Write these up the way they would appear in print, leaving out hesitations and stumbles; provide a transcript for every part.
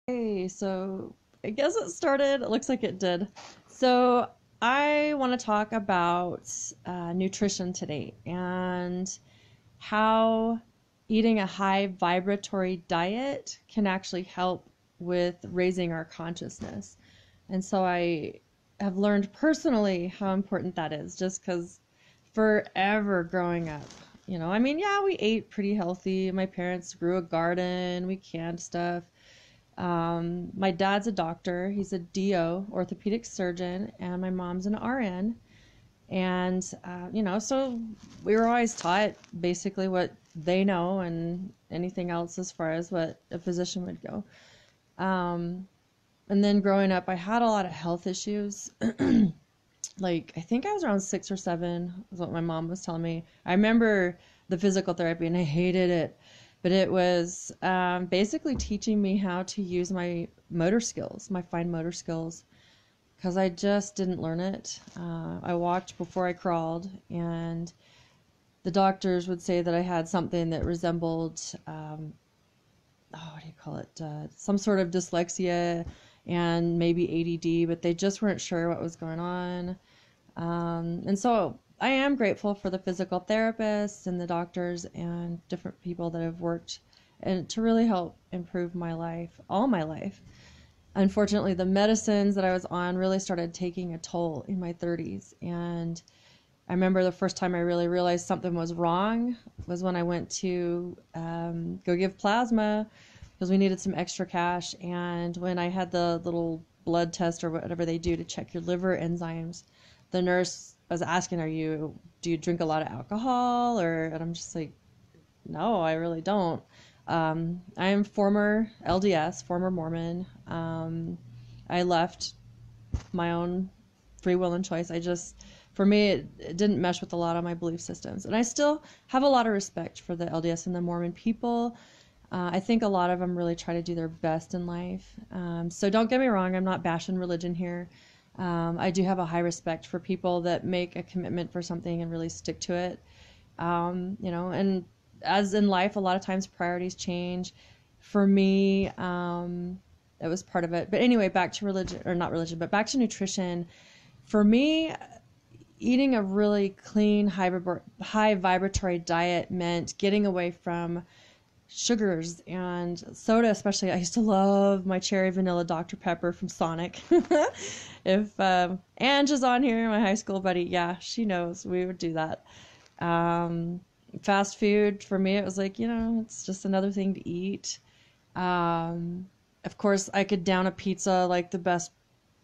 Hey, so I guess it started. It looks like it did. So I want to talk about nutrition today and how eating a high vibratory diet can actually help with raising our consciousness. And so I have learned personally how important that is just because forever growing up, yeah, we ate pretty healthy. My parents grew a garden, we canned stuff. My dad's a doctor. He's a DO, orthopedic surgeon, and my mom's an RN. And, so we were always taught basically what they know and anything else as far as what a physician would go. And then growing up, I had a lot of health issues. Like, I think I was around 6 or 7, is what my mom was telling me. I remember the physical therapy, and I hated it. But it was basically teaching me how to use my motor skills, my fine motor skills, because I just didn't learn it. I walked before I crawled, and the doctors would say that I had something that resembled, what do you call it, some sort of dyslexia and maybe ADD, but they just weren't sure what was going on. And so I am grateful for the physical therapists and the doctors and different people that have worked and to really help improve my life, all my life. Unfortunately, the medicines that I was on really started taking a toll in my 30s. And I remember the first time I really realized something was wrong was when I went to go give plasma because we needed some extra cash. And when I had the little blood test or whatever they do to check your liver enzymes, the nurse was asking, do you drink a lot of alcohol? And I'm just like, no, I really don't. I am former LDS, former Mormon. I left my own free will and choice. For me, it didn't mesh with a lot of my belief systems. And I still have a lot of respect for the LDS and the Mormon people. I think a lot of them really try to do their best in life. So don't get me wrong, I'm not bashing religion here. I do have a high respect for people that make a commitment for something and really stick to it. And as in life, a lot of times priorities change. For me, that was part of it. But anyway, back to religion, or not religion, but back to nutrition. For me, eating a really clean, high vibratory diet meant getting away from sugars and soda, especially. I used to love my cherry vanilla Dr Pepper from Sonic. If Ange is on here, my high school buddy, yeah, she knows we would do that. Fast food, for me, it was like, it's just another thing to eat. Of course, I could down a pizza like the best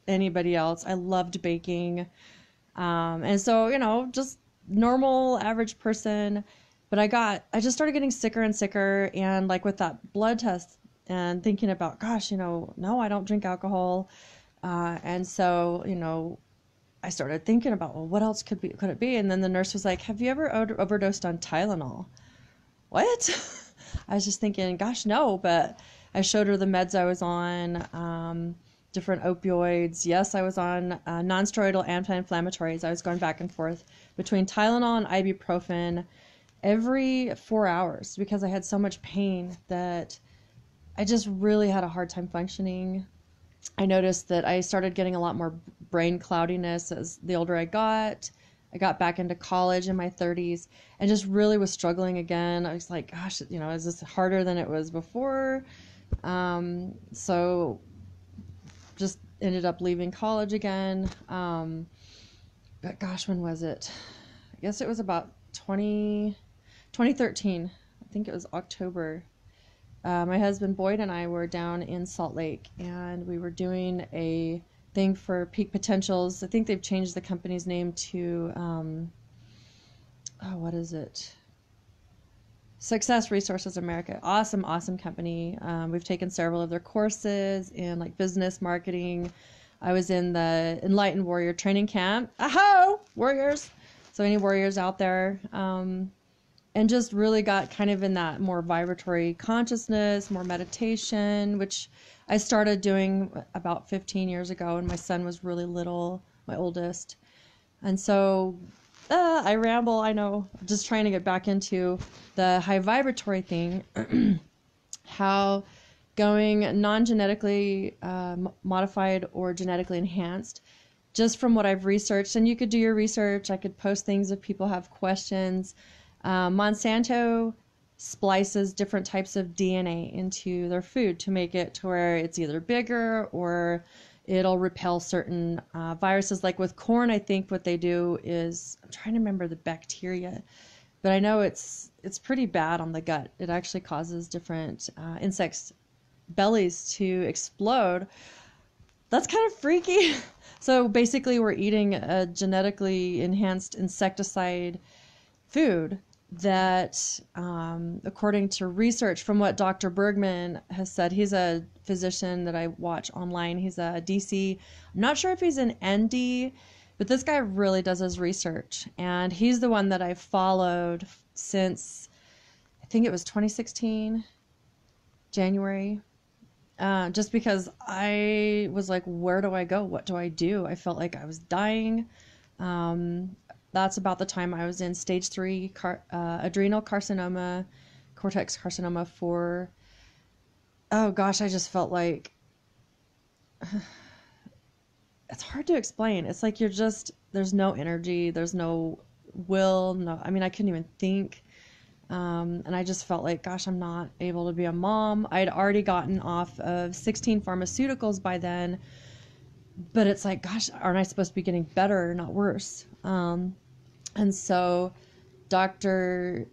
anybody else. I loved baking. And so, just normal average person. But I just started getting sicker and sicker, and like with that blood test and thinking about, gosh, no, I don't drink alcohol. And so, I started thinking about, well, what else could it be? And then the nurse was like, have you ever overdosed on Tylenol? What? I was just thinking, gosh, no, but I showed her the meds I was on, different opioids. Yes, I was on non-steroidal anti-inflammatories. I was going back and forth between Tylenol and ibuprofen every 4 hours because I had so much pain that I just really had a hard time functioning. I noticed that I started getting a lot more brain cloudiness as the older I got. I got back into college in my 30s and just really was struggling again. I was like, gosh, is this harder than it was before? So just ended up leaving college again. But gosh, when was it? I guess it was about 2013. I think it was October. My husband Boyd and I were down in Salt Lake, and we were doing a thing for Peak Potentials. I think they've changed the company's name to, what is it? Success Resources America. Awesome company. We've taken several of their courses in like business marketing. I was in the Enlightened Warrior training camp. Aho! Warriors! So any warriors out there? And just really got kind of in that more vibratory consciousness, more meditation, which I started doing about 15 years ago when my son was really little, my oldest. And so I ramble, I know, just trying to get back into the high vibratory thing, how going non-genetically modified or genetically enhanced, just from what I've researched. And you could do your research. I could post things if people have questions. Monsanto splices different types of DNA into their food to make it to where it's either bigger or it'll repel certain viruses. Like with corn, I think what they do is, I'm trying to remember the bacteria, but I know it's pretty bad on the gut. It actually causes different insects' bellies to explode. That's kind of freaky. So basically we're eating a genetically enhanced insecticide food that, according to research from what Dr. Bergman has said, he's a physician that I watch online. He's a DC. I'm not sure if he's an ND, but this guy really does his research. And he's the one that I've followed since, I think it was 2016, January. Just because I was like, where do I go? What do I do? I felt like I was dying. That's about the time I was in stage 3 adrenal carcinoma, cortex carcinoma for, oh gosh, I just felt like, it's hard to explain. It's like there's no energy, there's no will, I mean, I couldn't even think. And I just felt like, gosh, I'm not able to be a mom. I'd already gotten off of 16 pharmaceuticals by then, but it's like, gosh, aren't I supposed to be getting better, not worse? And so Dr.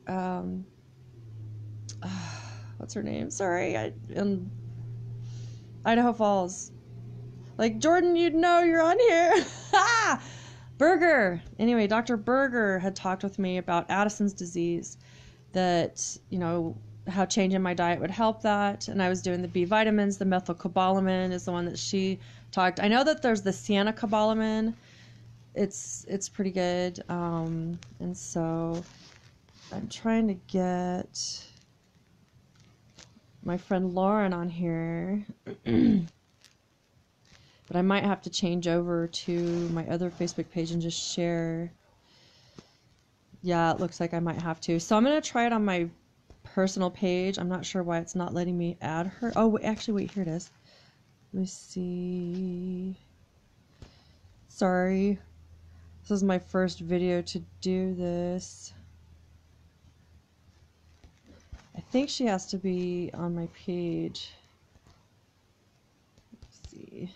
What's her name? Sorry, in Idaho Falls. Like, Jordan, you'd know you're on here. Berger. Anyway, Dr. Berger had talked with me about Addison's disease, that, how changing my diet would help that. And I was doing the B vitamins. The methylcobalamin is the one that she talked. I know that there's the cyanocobalamin. It's pretty good. And so I'm trying to get my friend Lauren on here. But I might have to change over to my other Facebook page and just share. Yeah, it looks like I might have to. So I'm going to try it on my personal page. I'm not sure why it's not letting me add her. Oh, actually, wait, here it is. Let me see. Sorry. This is my first video to do this. I think she has to be on my page. Let's see.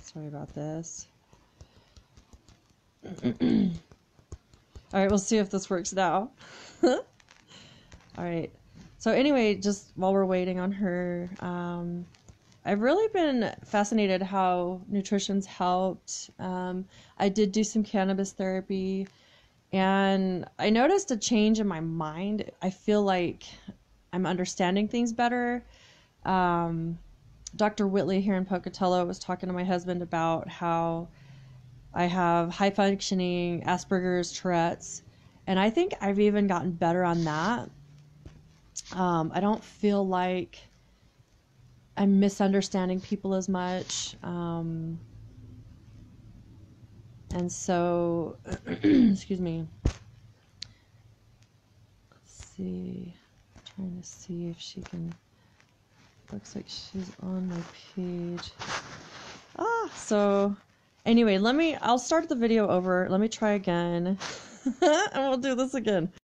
Sorry about this. All right, we'll see if this works now. All right. So anyway, just while we're waiting on her, I've really been fascinated how nutrition's helped. I did do some cannabis therapy, and I noticed a change in my mind. I feel like I'm understanding things better. Dr. Whitley here in Pocatello was talking to my husband about how I have high functioning Asperger's, Tourette's, and I think I've even gotten better on that. I don't feel like I'm misunderstanding people as much. And so, excuse me. Let's see. I'm trying to see if she can. Looks like she's on my page. So anyway, I'll start the video over. Let me try again. And we'll do this again.